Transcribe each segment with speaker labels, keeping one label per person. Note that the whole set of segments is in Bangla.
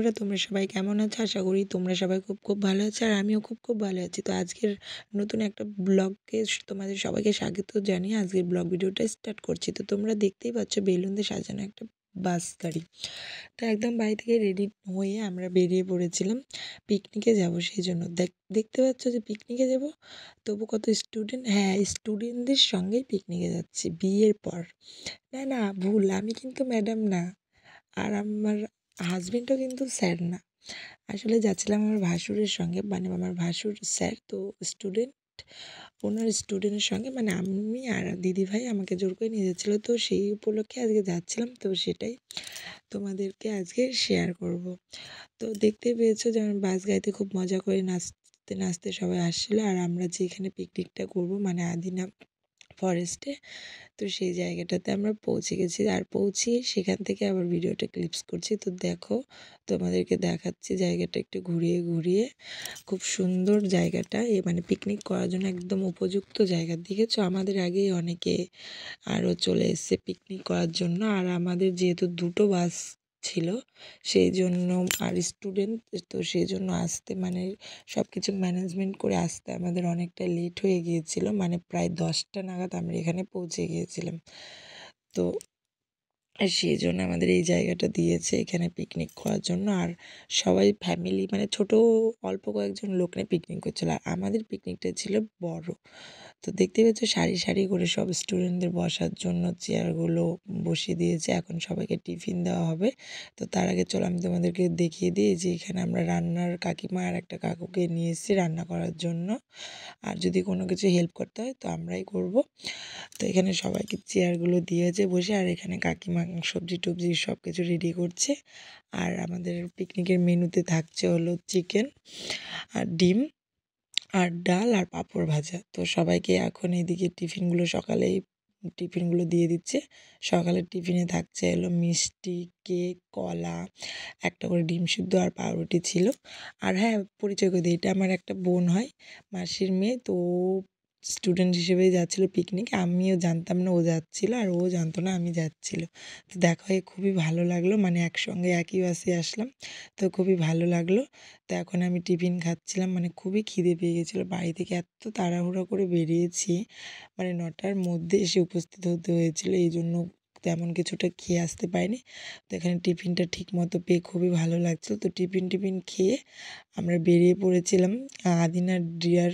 Speaker 1: বন্ধুরা, তোমরা সবাই কেমন আছো? আশা করি তোমরা সবাই খুব ভালো আছো, আর আমিও খুব ভালো আছি। তো আজকের নতুন একটা ব্লগে তোমাদের সবাইকে স্বাগত জানিয়ে আজকের ব্লগ ভিডিওটা স্টার্ট করছি। তো তোমরা দেখতেই পাচ্ছ বেলুন দিয়ে সাজানো একটা বাস গাড়ি। তো একদম বাড়ি থেকে রেডি হয়ে আমরা বেরিয়ে পড়েছিলাম পিকনিকে যাব সেই জন্য। দেখতে পাচ্ছ যে পিকনিকে যাব, তবু কত স্টুডেন্ট, হ্যাঁ স্টুডেন্টদের সঙ্গেই পিকনিকে যাচ্ছি বিয়ের পর। না ভুল, আমি কিন্তু ম্যাডাম না, আর আমার হাজবেন্ডও কিন্তু স্যার না। আসলে যাচ্ছিলাম আমার ভাসুরের সঙ্গে, মানে আমার ভাসুর স্যার তো স্টুডেন্ট, ওনার স্টুডেন্টের সঙ্গে, মানে আমি আর দিদিভাই আমাকে জোর করে নিয়ে যাচ্ছিলো। তো সেই উপলক্ষে আজকে যাচ্ছিলাম, তো সেটাই তোমাদেরকে আজকে শেয়ার করব। তো দেখতে পেয়েছো যে আমার বাস গাড়িতে খুব মজা করে নাচতে নাচতে সবাই আসছিলো, আর আমরা যেখানে পিকনিকটা করব মানে আদিনা ফরেস্টে, তো সেই জায়গাটাতে আমরা পৌঁছে গেছি। আর পৌঁছিয়ে সেখান থেকে আবার ভিডিওটা ক্লিপস করছি। তো দেখো, তোমাদেরকে দেখাচ্ছি জায়গাটা একটু ঘুরিয়ে। খুব সুন্দর জায়গাটা, মানে পিকনিক করার জন্য একদম উপযুক্ত জায়গা। দেখেছো আমাদের আগেই অনেকে আরও চলে এসছে পিকনিক করার জন্য। আর আমাদের যেহেতু দুটো বাস ছিল সেই জন্য, আর স্টুডেন্ট তো সেই জন্য আসতে, মানে সব কিছু ম্যানেজমেন্ট করে আসতে আমাদের অনেকটা লেট হয়ে গিয়েছিল, মানে প্রায় 10টা নাগাদ আমরা এখানে পৌঁছে গিয়েছিলাম। তো সেই জন্য আমাদের এই জায়গাটা দিয়েছে এখানে পিকনিক করার জন্য। আর সবাই ফ্যামিলি, মানে ছোট অল্প কয়েকজন লোক নিয়ে পিকনিক করছিল, আর আমাদের পিকনিকটা ছিল বড়। তো দেখতে পাচ্ছ সারি করে সব স্টুডেন্টদের বসার জন্য চেয়ারগুলো বসিয়ে দিয়েছে। এখন সবাইকে টিফিন দেওয়া হবে। তো তার আগে চলো আমি তোমাদেরকে দেখিয়ে দিই যে এখানে আমরা রান্নার কাকিমা আর একটা কাকুকে নিয়ে এসেছি রান্না করার জন্য। আর যদি কোনো কিছু হেল্প করতে হয় তো আমরাই করব। তো এখানে সবাইকে চেয়ারগুলো দিয়েছে বসে, আর এখানে কাকিমা সবজি টবজি সব কিছু রেডি করছে। আর আমাদের পিকনিকের মেনুতে থাকছে হলো চিকেন আর ডিম আর ডাল আর পাঁপড় ভাজা। তো সবাইকে এখন এদিকে সকালেই টিফিনগুলো দিয়ে দিচ্ছে। সকালের টিফিনে থাকছে হলো মিষ্টি, কেক, কলা, একটা করে ডিম সিদ্ধ আর পাউরুটি ছিল। আর হ্যাঁ, পরিচয় করে দিই, এটা আমার একটা বোন হয়, মাসির মেয়ে। তো ও স্টুডেন্ট হিসেবেই যাচ্ছিলো পিকনিকে। আমিও জানতাম না ও যাচ্ছিলো, আর ও জানতো না আমি যাচ্ছিলো। তো দেখা হয়ে খুবই ভালো লাগলো, মানে একসঙ্গে একই বাসে আসলাম, তো খুবই ভালো লাগলো। তো এখন আমি টিফিন খাচ্ছিলাম, মানে খুবই খিদে পেয়ে গেছিলো। বাড়ি থেকে এত তাড়াহুড়ো করে বেরিয়েছি, মানে 9টার মধ্যে এসে উপস্থিত হতে হয়েছিল, এই জন্য তেমন কিছুটা খেয়ে আসতে পারিনি। তো এখানে টিফিনটা ঠিক মতো পেয়ে খুবই ভালো লাগছিলো। তো টিফিন খেয়ে আমরা বেরিয়ে পড়েছিলাম আদিনার ডিয়ার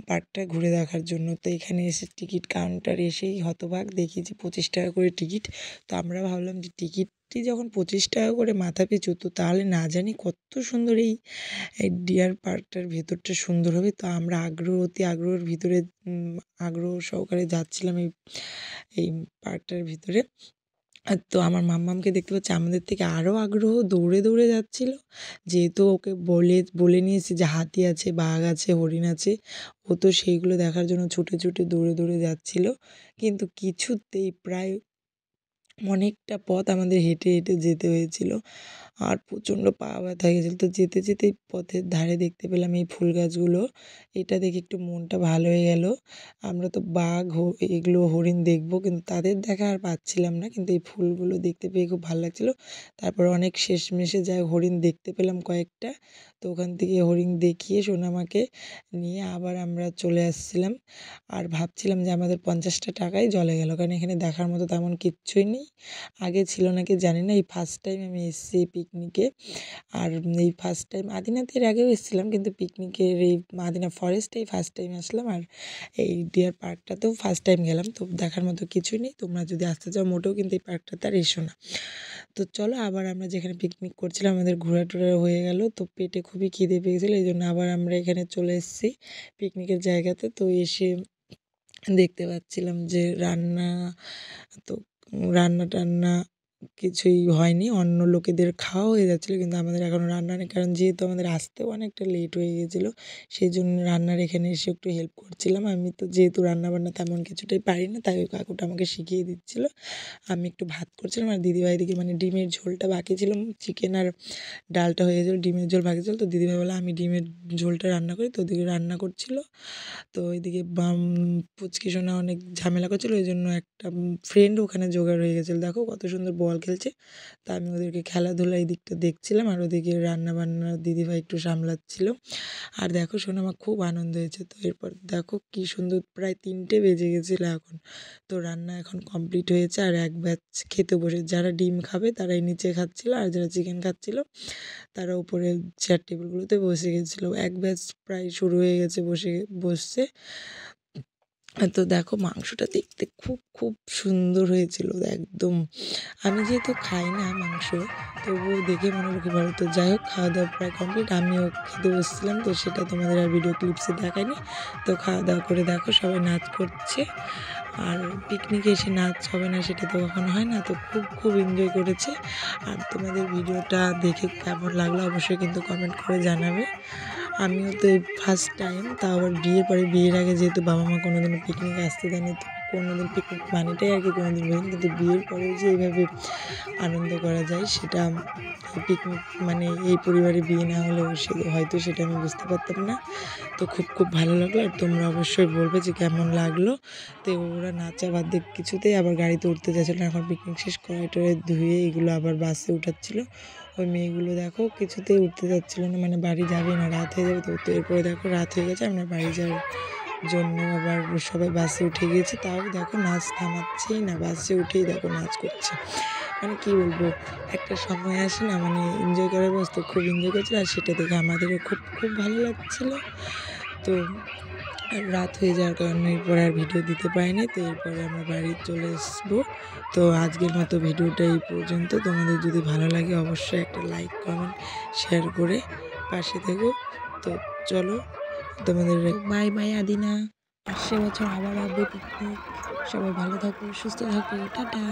Speaker 1: পার্কটা ঘুরে দেখার জন্য। তো এখানে এসে টিকিট কাউন্টার এসেই হতবাক, দেখি যে 25 টাকা করে টিকিট। তো আমরা ভাবলাম যে টিকিটটি যখন 25 টাকা করে মাথা পিছু, তো তাহলে না জানি কত সুন্দর এই ডিয়ার পার্কটার ভেতরটা সুন্দর হবে। তো আমরা আগ্রহের ভিতরে আগ্রহ সহকারে যাচ্ছিলাম এই পার্কটার ভিতরে। তো আমার মাম্মামকে দেখতে পাচ্ছি আমাদের থেকে আরও আগ্রহ, দৌড়ে যাচ্ছিল। যেহেতু ওকে বলে নিয়েছি যে হাতি আছে, বাঘ আছে, হরিণ আছে, ও তো সেইগুলো দেখার জন্য ছুটে দৌড়ে যাচ্ছিল। কিন্তু কিছুতেই প্রায় অনেকটা পথ আমাদের হেঁটে যেতে হয়েছিল, আর প্রচণ্ড পা ব্যথা হয়ে গেছিলো। তো যেতেই পথের ধারে দেখতে পেলাম এই ফুল গাছগুলো। এটা দেখে একটু মনটা ভালো হয়ে গেল। আমরা তো বাঘ এগুলো হরিণ দেখবো, কিন্তু তাদের দেখা আর পাচ্ছিলাম না, কিন্তু এই ফুলগুলো দেখতে পেয়ে খুব ভালো লাগছিলো। তারপর অনেক শেষমেশে যাই হরিণ দেখতে পেলাম কয়েকটা। তো ওখান থেকে হরিণ দেখিয়ে সোনামাকে নিয়ে আবার আমরা চলে আসছিলাম। আর ভাবছিলাম যে আমাদের 50টা টাকাই জলে গেল, কারণ এখানে দেখার মতো তেমন কিচ্ছুই নেই। আগে ছিল নাকি জানি না, এই ফার্স্ট টাইম আমি এসেছি এই পিকনিকে। আর এই ফার্স্ট টাইম আদিনাতে এর আগেও এসেছিলাম, কিন্তু পিকনিকের এই আদিনা ফরেস্টেই ফার্স্ট টাইম আসলাম। আর এই ডিয়ার পার্কটাতেও ফার্স্ট টাইম গেলাম। তো দেখার মতো কিছুই নেই, তোমরা যদি আসতে চাও মোটেও কিন্তু এই পার্কটাতে আর এসো না। তো চলো আবার আমরা যেখানে পিকনিক করছিলাম আমাদের ঘোরা হয়ে গেল। তো পেটে খুবই খিদে পেয়েছিলো, এই জন্য আবার আমরা এখানে চলে এসেছি পিকনিকের জায়গাতে। তো এসে দেখতে পাচ্ছিলাম যে তো রান্না-টান্না কিছুই হয়নি। অন্য লোকেদের খাওয়া হয়ে যাচ্ছিলো, কিন্তু আমাদের এখনও রান্না নেই। কারণ যেহেতু আমাদের আসতেও অনেকটা লেট হয়ে গিয়েছিলো, সেজন্য রান্নার এখানে এসে একটু হেল্প করছিলাম। আমি তো যেহেতু রান্নাবান্না তেমন কিছুটাই পারি না, তাই ওই কাকুটা আমাকে শিখিয়ে দিচ্ছিলো। আমি একটু ভাত করছিলাম, আর দিদিভাই এদিকে মানে ডিমের ঝোলটা বাকি ছিল, চিকেন আর ডালটা হয়ে গেছিলো, ডিমের ঝোল বাকি ছিল। তো দিদিভাই বললো আমি ডিমের ঝোলটা রান্না করি, তো ওদিকে রান্না করছিলো। তো ওইদিকে পুচকি সোনা অনেক ঝামেলা করছিলো, ওই জন্য একটা ফ্রেন্ড ওখানে জোগাড় হয়ে গেছিলো। দেখো কত সুন্দর বল খেলছে। তা আমি ওদেরকে খেলাধুলা এই দিকটা দেখছিলাম, আর ওদিকে রান্নাবান্না দিদিভাই একটু সামলাচ্ছিল। আর দেখো শোনো, আমার খুব আনন্দ হয়েছে। তো এরপর দেখো কী সুন্দর, প্রায় 3টে বেজে গেছিলো এখন। তো রান্না এখন কমপ্লিট হয়েছে, আর এক ব্যাচ খেতে বসে, যারা ডিম খাবে তারাই নিচে খাচ্ছিলো, আর যারা চিকেন খাচ্ছিলো তারা উপরে চেয়ার টেবিলগুলোতে বসে গেছিলো। এক ব্যাচ প্রায় শুরু হয়ে গেছে, বসছে। তো দেখো মাংসটা দেখতে খুব খুব সুন্দর হয়েছিল একদম। আমি যেহেতু খাই না মাংস, তবুও দেখে মনে হলো কি ভালো। তো যাই হোক, খাওয়া দাওয়া প্রায় কমপ্লিট, আমিও খেতে বসছিলাম, তো সেটা তোমাদের আর ভিডিও ক্লিপসে দেখায়নি। তো খাওয়া দাওয়া করে দেখো সবাই নাচ করছে, আর পিকনিকে এসে নাচ হবে না সেটা তো কখনো হয় না। তো খুব খুব এনজয় করেছে। আর তোমাদের ভিডিওটা দেখে কেমন লাগলো অবশ্যই কিন্তু কমেন্ট করে জানাবে। আমিও তো এই ফার্স্ট টাইম, তাও আবার বিয়ের পরে। বিয়ের আগে যেহেতু বাবা মা কোনোদিনও পিকনিকে আসতে দেয়নি, তো কোনোদিন পিকনিক মানেটাই আর কি কোনোদিন বুঝিনি, কিন্তু বিয়ের পরেও যে এইভাবে আনন্দ করা যায় সেটা, এই পিকনিক মানে এই পরিবারে বিয়ে না হলেও হয়তো সেটা আমি বুঝতে পারতাম না। তো খুব খুব ভালো লাগলো, আর তোমরা অবশ্যই বলবে যে কেমন লাগলো। তো ওরা নাচা বাদ দিয়ে কিছুতেই আবার গাড়িতে উঠতে চাইছিল না। এখন পিকনিক শেষ করাই টরাই ধুয়ে এগুলো আবার বাসে উঠাচ্ছিলো। ওই মেয়েগুলো দেখো কিছুতেই উঠতে যাচ্ছিলো না, মানে বাড়ি যাবে না, রাত হয়ে যাবে। তো এরপরে দেখো রাত হয়ে গেছে, আমরা বাড়ি যাওয়ার জন্য আবার সবাই বাসে উঠে গিয়েছে। তাও দেখো নাচ থামাচ্ছেই না, বাসে উঠেই দেখো নাচ করছে। মানে কী বলবো, একটা সময় আসে না, মানে এনজয় করার বস্তু, খুব এনজয় করছিল। আর সেটা দেখে আমাদেরও খুব খুব ভালো লাগছিলো। তো আর রাত হয়ে যাওয়ার কারণে এরপরে আর ভিডিও দিতে পারিনি। তো এরপরে আমরা বাড়ি চলে আসবো। তো আজকের মতো ভিডিওটা এই পর্যন্ত। তোমাদের যদি ভালো লাগে অবশ্যই একটা লাইক, কমেন্ট, শেয়ার করে পাশে থেকো। তো চলো, তোমাদের বাই বাই আদিনা। আসছে বছর আবার হবে পিকনিক। সবাই ভালো থাকো, সুস্থ থাকো, টাটা।